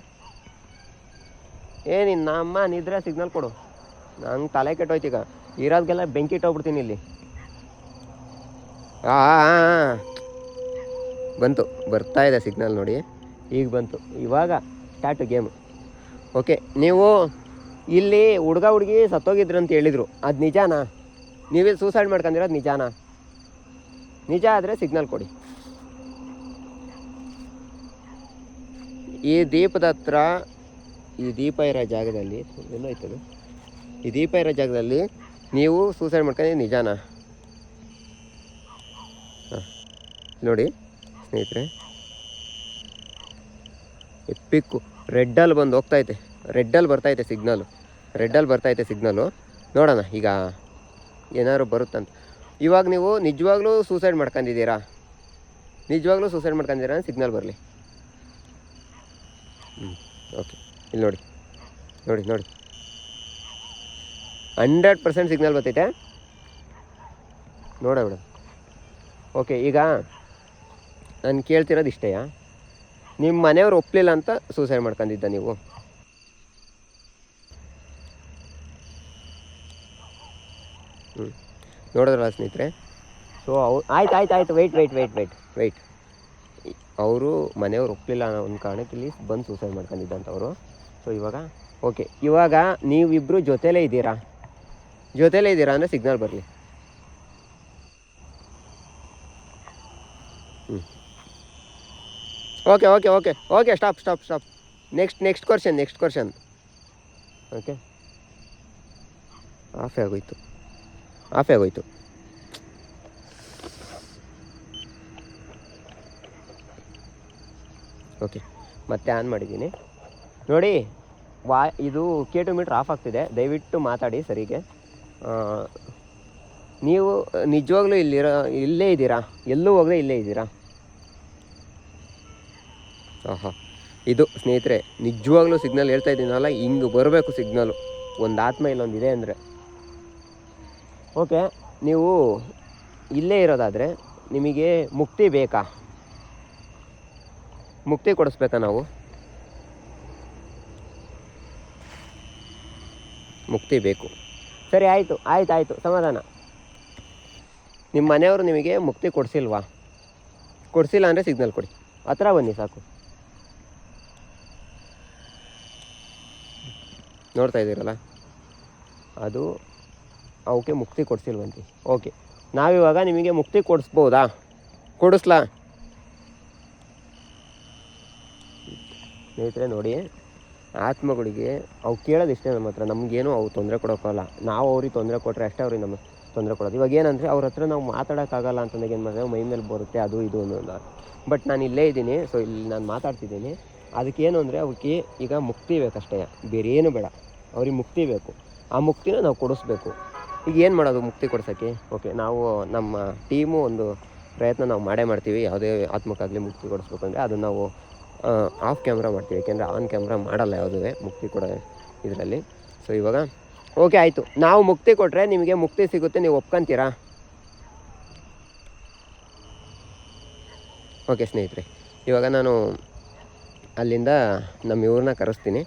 ನಿನ್ನ ಅಮ್ಮ ನಿದ್ರೆ ಸಿಗ್ನಲ್ ಕೊಡು. ನಂಗೆ ತಲೆ ಕೆಟ್ಟೋಯ್ತು. ಈಗ ಇರೋದ್ಗೆಲ್ಲ ಬೆಂಕಿ ಇಟ್ಟೋಗ್ಬಿಡ್ತೀನಿ ಇಲ್ಲಿ. ಬರ್ತಾ ಇದೆ ಸಿಗ್ನಲ್ ನೋಡಿ. ಈಗ ಬಂತು, ಇವಾಗ ಸ್ಟಾರ್ಟು ಗೇಮು. ಓಕೆ, ನೀವು ಇಲ್ಲಿ ಹುಡುಗ ಹುಡುಗಿ ಸತ್ತೋಗಿದ್ರು ಅಂತ ಹೇಳಿದರು, ಅದು ನಿಜಾನಾ? ನೀವೇ ಸೂಸೈಡ್ ಮಾಡ್ಕೊಂಡಿರೋದು ನಿಜಾನಾ? ನಿಜ ಆದರೆ ಸಿಗ್ನಲ್ ಕೊಡಿ. ಈ ದೀಪದ ಹತ್ರ, ಈ ದೀಪ ಇರೋ ಜಾಗದಲ್ಲಿ ಎಲ್ಲೋಯ್ತದು, ಈ ದೀಪ ಇರೋ ಜಾಗದಲ್ಲಿ ನೀವು ಸೂಸೈಡ್ ಮಾಡ್ಕೊಂಡಿದ್ದು ನಿಜಾನಾ? ಹಾಂ ನೋಡಿ ಸ್ನೇಹಿತರೆ, ಎಪ್ಪಿಕ್ಕು ರೆಡ್ಡಲ್ಲಿ ಬಂದು ಹೋಗ್ತೈತೆ, ರೆಡ್ಡಲ್ಲಿ ಬರ್ತೈತೆ ಸಿಗ್ನಲು. ನೋಡೋಣ ಈಗ ಏನಾದ್ರು ಬರುತ್ತಂತ. ಇವಾಗ ನೀವು ನಿಜವಾಗ್ಲೂ ಸೂಸೈಡ್ ಮಾಡ್ಕೊಂಡಿದ್ದೀರಾ ಸಿಗ್ನಲ್ ಬರಲಿ. ಓಕೆ, ಇಲ್ಲಿ ನೋಡಿ 100% ಸಿಗ್ನಲ್ ಬರ್ತೈತೆ, ನೋಡ. ಓಕೆ, ಈಗ ನಾನು ಕೇಳ್ತಿರೋದು ಇಷ್ಟೇಯಾ? ನಿಮ್ಮ ಮನೆಯವ್ರು ಒಪ್ಪಲಿಲ್ಲ ಅಂತ ಸೂಸೈಡ್ ಮಾಡ್ಕೊಂಡಿದ್ದ ನೀವು? ನೋಡಿದ್ರಲ್ಲ ಸ್ನೇಹಿತರೆ. ಸೊ ಆಯ್ತು ವೆಯ್ಟ್. ಅವರು ಮನೆಯವ್ರು ಒಪ್ಪಲಿಲ್ಲ ಅನ್ನೋ ಒಂದು ಕಾರಣಕ್ಕೆ ಇಲ್ಲಿ ಬಂದು ಸೂಸೈಡ್ ಮಾಡ್ಕೊಂಡಿದ್ದಂಥವ್ರು. ಸೊ ಇವಾಗ ನೀವಿಬ್ಬರು ಜೊತೆಲೇ ಇದ್ದೀರಾ ಅಂದರೆ ಸಿಗ್ನಲ್ ಬರಲಿ. Okay, stop. Next question. Okay, ಆಫೇ ಆಗೋಯ್ತು. ಓಕೆ, ಮತ್ತೆ ಆನ್ ಮಾಡಿದ್ದೀನಿ ನೋಡಿ. ಇದು K2 ಮೀಟ್ರ್ ಆಫ್ ಆಗ್ತಿದೆ, ದಯವಿಟ್ಟು ಮಾತಾಡಿ ಸರಿಗೆ. ನೀವು ನಿಜವಾಗ್ಲೂ ಇಲ್ಲೇ ಇದ್ದೀರಾ? ಎಲ್ಲೂ ಹೋಗದೆ ಇಲ್ಲೇ ಇದ್ದೀರಾ? ಇದು ಸ್ನೇಹಿತರೆ ನಿಜವಾಗ್ಲೂ ಸಿಗ್ನಲ್ ಹೇಳ್ತಾ ಇದ್ದೀನಲ್ಲ, ಹಿಂಗೆ ಬರಬೇಕು ಸಿಗ್ನಲು. ಒಂದು ಆತ್ಮ ಇಲ್ಲೊಂದಿದೆ ಅಂದರೆ. ಓಕೆ, ನೀವು ಇಲ್ಲೇ ಇರೋದಾದರೆ ನಿಮಗೆ ಮುಕ್ತಿ ಬೇಕಾ? ಮುಕ್ತಿ ಕೊಡಿಸ್ಬೇಕಾ ನಾವು? ಮುಕ್ತಿ ಬೇಕು. ಸರಿ, ಆಯಿತು, ಸಮಾಧಾನ. ನಿಮ್ಮ ಮನೆಯವರು ನಿಮಗೆ ಮುಕ್ತಿ ಕೊಡಿಸಿಲ್ಲ ಅಂದರೆ ಸಿಗ್ನಲ್ ಕೊಡಿ. ಹತ್ರ ಬನ್ನಿ ಸಾಕು. ನೋಡ್ತಾ ಇದ್ದೀರಲ್ಲ, ಅದು ಅವಕ್ಕೆ ಮುಕ್ತಿ ಕೊಡಿಸಿಲ್ವಂತೆ. ಓಕೆ, ನಾವಿವಾಗ ನಿಮಗೆ ಮುಕ್ತಿ ಕೊಡಿಸ್ಲಾ? ಸ್ನೇಹಿತರೆ ನೋಡಿ, ಆತ್ಮಗಳಿಗೆ ಅವು ಕೇಳೋದು ಇಷ್ಟೇ ನಮ್ಮ ಹತ್ರ. ನಮಗೇನು ಅವು ತೊಂದರೆ ಕೊಡೋಕ್ಕಲ್ಲ. ನಾವು ಅವ್ರಿಗೆ ತೊಂದರೆ ಕೊಟ್ಟರೆ ಅಷ್ಟೇ ಅವ್ರಿಗೆ ನಮಗೆ ತೊಂದರೆ ಕೊಡೋದು. ಇವಾಗ ಏನಂದರೆ ಅವ್ರ ಹತ್ರ ನಾವು ಮಾತಾಡೋಕ್ಕಾಗಲ್ಲ ಅಂತಂದಾಗ ಏನು ಮಾಡಿದ್ರೆ ಮೈ ಮೇಲೆ ಬರುತ್ತೆ, ಅದು ಇದು ಅನ್ನೋದು. ಬಟ್ ನಾನು ಇಲ್ಲೇ ಇದ್ದೀನಿ, ಸೊ ಇಲ್ಲಿ ನಾನು ಮಾತಾಡ್ತಿದ್ದೀನಿ. ಅದಕ್ಕೇನು ಅಂದರೆ ಅವಕ್ಕೆ ಈಗ ಮುಕ್ತಿ ಬೇಕಷ್ಟೇ, ಬೇರೆ ಏನು ಬೇಡ. ಅವ್ರಿಗೆ ಮುಕ್ತಿ ಬೇಕು. ಆ ಮುಕ್ತಿನ ನಾವು ಕೊಡಿಸ್ಬೇಕು. ಈಗ ಏನು ಮಾಡೋದು ಮುಕ್ತಿ ಕೊಡ್ಸೋಕ್ಕೆ? ಓಕೆ, ನಾವು ನಮ್ಮ ಟೀಮು ಒಂದು ಪ್ರಯತ್ನ ನಾವು ಮಾಡ್ತೀವಿ. ಯಾವುದೇ ಆತ್ಮಕ್ಕಾಗಲಿ ಮುಕ್ತಿ ಕೊಡಿಸ್ಬೇಕು ಅಂದರೆ ಅದನ್ನು ನಾವು ಆಫ್ ಕ್ಯಾಮ್ರಾ ಮಾಡ್ತೀವಿ. ಯಾಕೆಂದರೆ ಆನ್ ಕ್ಯಾಮ್ರಾ ಮಾಡಲ್ಲ ಯಾವುದೇ ಮುಕ್ತಿ ಕೊಡೋ ಇದರಲ್ಲಿ. ಸೊ ಇವಾಗ ಓಕೆ ಆಯಿತು, ನಾವು ಮುಕ್ತಿ ಕೊಟ್ಟರೆ ನಿಮಗೆ ಮುಕ್ತಿ ಸಿಗುತ್ತೆ, ನೀವು ಒಪ್ಕೊಂತೀರಾ? ಓಕೆ ಸ್ನೇಹಿತರೆ, ಇವಾಗ ನಾನು ಅಲ್ಲಿಂದ ನಮ್ಮ ಇವ್ರನ್ನ ಕರೆಸ್ತೀನಿ.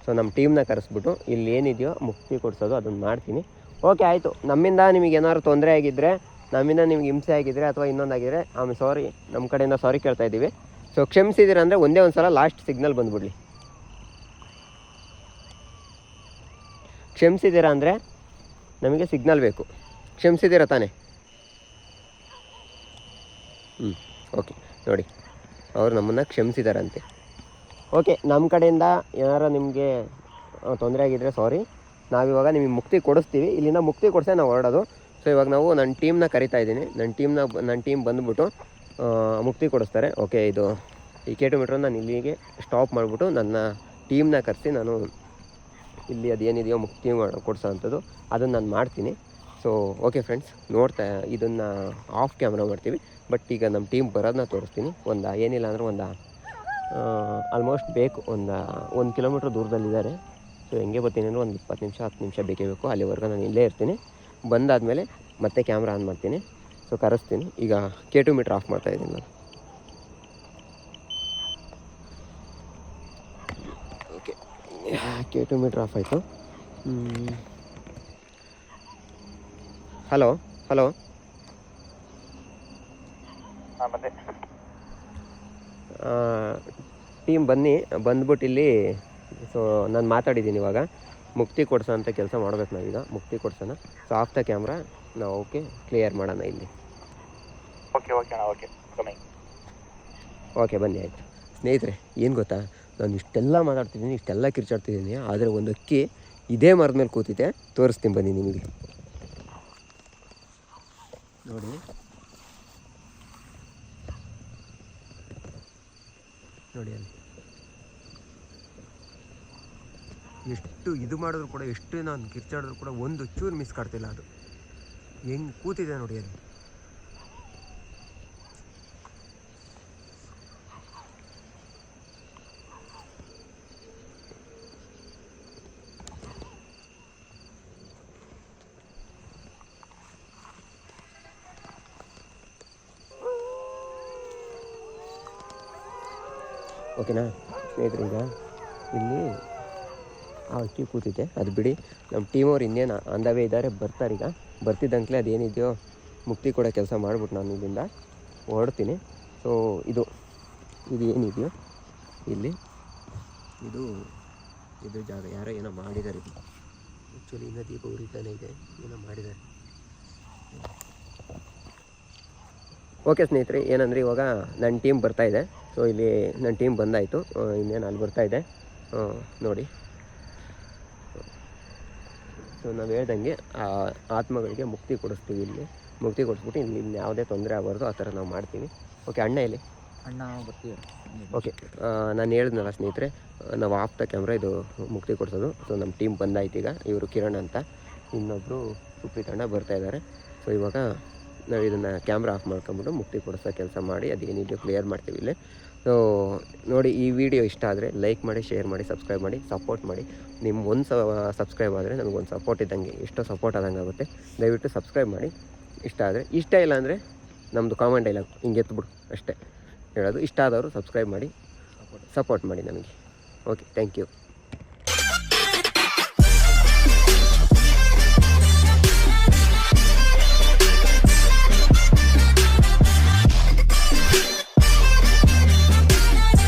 ಸೊ ನಮ್ಮ ಟೀಮ್ನ ಕರೆಸ್ಬಿಟ್ಟು ಇಲ್ಲಿ ಏನಿದೆಯೋ ಮುಕ್ತಿ ಕೊಡಿಸೋದು ಅದನ್ನು ಮಾಡ್ತೀನಿ. ಓಕೆ ಆಯಿತು. ನಮ್ಮಿಂದ ನಿಮಗೆ ಏನಾದ್ರು ತೊಂದರೆ ಆಗಿದ್ದರೆ, ನಮ್ಮಿಂದ ನಿಮ್ಗೆ ಹಿಂಸೆ ಆಗಿದ್ದರೆ ಅಥವಾ ಇನ್ನೊಂದಾಗಿದ್ದರೆ ಆಮೇಲೆ ಸಾರಿ, ನಮ್ಮ ಕಡೆಯಿಂದ ಸಾರಿ ಕೇಳ್ತಾ ಇದ್ದೀವಿ. ಸೊ ಕ್ಷಮಿಸಿದ್ದೀರ ಅಂದರೆ ಒಂದೇ ಒಂದು ಸಲ ಲಾಸ್ಟ್ ಸಿಗ್ನಲ್ ಬಂದುಬಿಡಲಿ. ಕ್ಷಮಿಸಿದ್ದೀರಾ ಅಂದರೆ ನಮಗೆ ಸಿಗ್ನಲ್ ಬೇಕು. ಕ್ಷಮಿಸಿದ್ದೀರಾ ತಾನೇ? ಓಕೆ ನೋಡಿ, ಅವರು ನಮ್ಮನ್ನು ಕ್ಷಮಿಸಿದಾರಂತೆ. ಓಕೆ, ನಮ್ಮ ಕಡೆಯಿಂದ ಏನಾರು ನಿಮಗೆ ತೊಂದರೆ ಆಗಿದ್ದರೆ ಸಾರಿ. ನಾವಿವಾಗ ನಿಮಗೆ ಮುಕ್ತಿ ಕೊಡಿಸ್ತೀವಿ. ಇಲ್ಲಿಂದ ಮುಕ್ತಿ ಕೊಡಿಸೇ ನಾವು ಹೊರಡೋದು. ಸೊ ಇವಾಗ ನಾವು ನನ್ನ ಟೀಮ್ನ ಕರಿತಾ ಇದ್ದೀನಿ. ನನ್ನ ಟೀಮ್ ಬಂದುಬಿಟ್ಟು ಮುಕ್ತಿ ಕೊಡಿಸ್ತಾರೆ. ಓಕೆ, ಇದು ಈ K2 ಮೀಟ್ರ್ ನಾನು ಇಲ್ಲಿಗೆ ಸ್ಟಾಪ್ ಮಾಡಿಬಿಟ್ಟು ನನ್ನ ಟೀಮ್ನ ಕರೆಸಿ ನಾನು ಇಲ್ಲಿ ಅದೇನಿದೆಯೋ ಮುಕ್ತಿ ಕೊಡಿಸೋ ಅಂಥದ್ದು ಅದನ್ನು ನಾನು ಮಾಡ್ತೀನಿ. ಸೊ ಓಕೆ ಫ್ರೆಂಡ್ಸ್, ಇದನ್ನು ಆಫ್ ಕ್ಯಾಮ್ರಾ ಮಾಡ್ತೀವಿ. ಬಟ್ ಈಗ ನಮ್ಮ ಟೀಮ್ ಬರೋದನ್ನ ತೋರಿಸ್ತೀನಿ. ಏನಿಲ್ಲ ಅಂದರೆ ಆಲ್ಮೋಸ್ಟ್ ಬೇಕು, 1 ಕಿಲೋಮೀಟ್ರ್ ದೂರದಲ್ಲಿದ್ದಾರೆ. ಸೊ ಹೆಂಗೆ ಬರ್ತೀನಿ ಅಂದರೆ 20 ನಿಮಿಷ 10 ನಿಮಿಷ ಬೇಕೇ ಬೇಕು. ಅಲ್ಲಿವರೆಗೂ ನಾನು ಇಲ್ಲೇ ಇರ್ತೀನಿ. ಬಂದಾದಮೇಲೆ ಮತ್ತೆ ಕ್ಯಾಮ್ರಾ ಆನ್ ಮಾಡ್ತೀನಿ. ಸೊ ಕರೆಸ್ತೀನಿ. ಈಗ K2 ಮೀಟ್ರ್ ಆಫ್ ಮಾಡ್ತಾಯಿದ್ದೀನಿ ನಾನು. ಓಕೆ, K2 ಮೀಟ್ರ್ ಆಫ್ ಆಯಿತು. ಹಲೋ ಟೀಮ್ ಬಂದ್ಬಿಟ್ಟು ಇಲ್ಲಿ ಸೊ ನಾನು ಮಾತಾಡಿದ್ದೀನಿ ಇವಾಗ ಮುಕ್ತಿ ಕೊಡ್ಸೋ ಅಂತ ಕೆಲಸ ಮಾಡ್ಬೇಕು ನಾವೀಗ. ಮುಕ್ತಿ ಕೊಡ್ಸೋಣ. ಸೊ ಆಫ್ ದ ಕ್ಯಾಮ್ರಾ ನಾವು ಓಕೆ ಕ್ಲಿಯರ್ ಮಾಡೋಣ ಇಲ್ಲಿ. ಓಕೆ ಅಣ್ಣ, ಓಕೆ ಕಮಿಂಗ್. ಓಕೆ ಬನ್ನಿ, ಆಯಿತು. ಸ್ನೇಹಿತರೆ ಏನು ಗೊತ್ತಾ, ನಾನು ಇಷ್ಟೆಲ್ಲ ಮಾತಾಡ್ತಿದ್ದೀನಿ, ಇಷ್ಟೆಲ್ಲ ಕಿರ್ಚಾಡ್ತಿದ್ದೀನಿ, ಆದರೆ ಒಂದು ಅಕ್ಕಿ ಇದೇ ಮರದ ಮೇಲೆ ಕೂತಿದೆ. ತೋರಿಸ್ತೀನಿ ಬನ್ನಿ ನಿಮಗೆ. ನೋಡಿ, ನೋಡಿ ಅಲ್ಲಿ ಎಷ್ಟು ಇದು ಮಾಡಿದ್ರು ಕೂಡ, ಎಷ್ಟು ನಾನು ಕಿರ್ಚಾಡಿದ್ರು ಕೂಡ ಒಂದು ಚೂರು ಮಿಸ್ ಕಾಡ್ತಿಲ್ಲ. ಅದು ಹೆಂಗೆ ಕೂತಿದೆ ನೋಡಿ ಅಲ್ಲಿ. ಓಕೆನಾ ಸ್ನೇಹಿತರೆ, ಈಗ ಇಲ್ಲಿ ಆ ಅಕ್ಕಿ ಕೂತಿದೆ, ಅದು ಬಿಡಿ. ನಮ್ಮ ಟೀಮವ್ರು ಇನ್ನೇನು ಅಂದವೇ ಇದ್ದಾರೆ, ಬರ್ತಾರೀಗ. ಬರ್ತಿದ್ದಂಕ್ಲೆ ಅದೇನಿದೆಯೋ ಮುಕ್ತಿ ಕೊಡೋ ಕೆಲಸ ಮಾಡಿಬಿಟ್ಟು ನಾನು ಇಲ್ಲಿಂದ ಹೊರಡ್ತೀನಿ. ಸೊ ಇದು ಏನಿದೆಯೋ ಇಲ್ಲಿ ಇದು ಜಾಗ ಯಾರೋ ಏನೋ ಮಾಡಿದ್ದಾರೆ. ಇದು ಆ್ಯಕ್ಚುಲಿ ಇನ್ನೂ ದೀಪ ಉರಿತಾನೆ ಇದೆ, ಏನೋ ಮಾಡಿದ್ದಾರೆ. ಓಕೆ ಸ್ನೇಹಿತರೆ, ಏನಂದರೆ ಇವಾಗ ನನ್ನ ಟೀಮ್ ಬರ್ತಾಯಿದೆ. ಸೊ ಇಲ್ಲಿ ನನ್ನ ಟೀಮ್ ಬಂದಾಯಿತು, ಇನ್ನೇನು ಅಲ್ಲಿ ಬರ್ತಾಯಿದೆ ನೋಡಿ. ಸೊ ನಾವು ಹೇಳ್ದಂಗೆ ಆ ಆತ್ಮಗಳಿಗೆ ಮುಕ್ತಿ ಕೊಡಿಸ್ತೀವಿ. ಇಲ್ಲಿ ಮುಕ್ತಿ ಕೊಡಿಸ್ಬಿಟ್ಟು ಇಲ್ಲಿ ಯಾವುದೇ ತೊಂದರೆ ಆಗಬಾರ್ದು, ಆ ಥರ ನಾವು ಮಾಡ್ತೀವಿ. ಓಕೆ, ಅಣ್ಣ ಇಲ್ಲಿ ಅಣ್ಣ ಬರ್ತೀವಿ. ಓಕೆ, ನಾನು ಹೇಳಿದ್ನಲ್ಲ ಸ್ನೇಹಿತರೆ, ನಾವು ಆಫ್ ದ ಕ್ಯಾಮ್ರಾ ಇದು ಮುಕ್ತಿ ಕೊಡಿಸೋದು. ಸೊ ನಮ್ಮ ಟೀಮ್ ಬಂದಾಯ್ತು ಈಗ. ಇವರು ಕಿರಣ್ ಅಂತ, ಇನ್ನೊಬ್ಬರು ಸುಪ್ರೀತ್ ಅಣ್ಣ ಬರ್ತಾಯಿದ್ದಾರೆ. ಸೊ ಇವಾಗ ನಾವು ಇದನ್ನು ಕ್ಯಾಮ್ರಾ ಆಫ್ ಮಾಡ್ಕೊಂಬಿಟ್ಟು ಮುಕ್ತಿ ಕೊಡಿಸೋ ಕೆಲಸ ಮಾಡಿ ಅದೇನಿದೆಯೋ ಕ್ಲಿಯರ್ ಮಾಡ್ತೀವಿ ಇಲ್ಲಿ. ಸೊ ನೋಡಿ, ಈ ವಿಡಿಯೋ ಇಷ್ಟ ಆದರೆ ಲೈಕ್ ಮಾಡಿ, ಶೇರ್ ಮಾಡಿ, ಸಬ್ಸ್ಕ್ರೈಬ್ ಮಾಡಿ, ಸಪೋರ್ಟ್ ಮಾಡಿ. ನಿಮ್ಮ ಒಂದು ಸಬ್ಸ್ಕ್ರೈಬ್ ಆದರೆ ನಮಗೊಂದು ಸಪೋರ್ಟ್ ಇದ್ದಂಗೆ, ಎಷ್ಟೋ ಸಪೋರ್ಟ್ ಆದಂಗೆ ಆಗುತ್ತೆ. ದಯವಿಟ್ಟು ಸಬ್ಸ್ಕ್ರೈಬ್ ಮಾಡಿ. ಇಷ್ಟ ಆದರೆ, ಇಷ್ಟ ಇಲ್ಲ ಅಂದರೆ ನಮ್ಮದು ಕಾಮೆಂಟ್ ಡೈಲಾಗ್ ಹಿಂಗೆ ಎತ್ಬಿಡು ಅಷ್ಟೇ ಹೇಳೋದು. ಇಷ್ಟ ಆದವರು ಸಬ್ಸ್ಕ್ರೈಬ್ ಮಾಡಿ, ಸಪೋರ್ಟ್ ಮಾಡಿ ನಮಗೆ. Okay, thank you.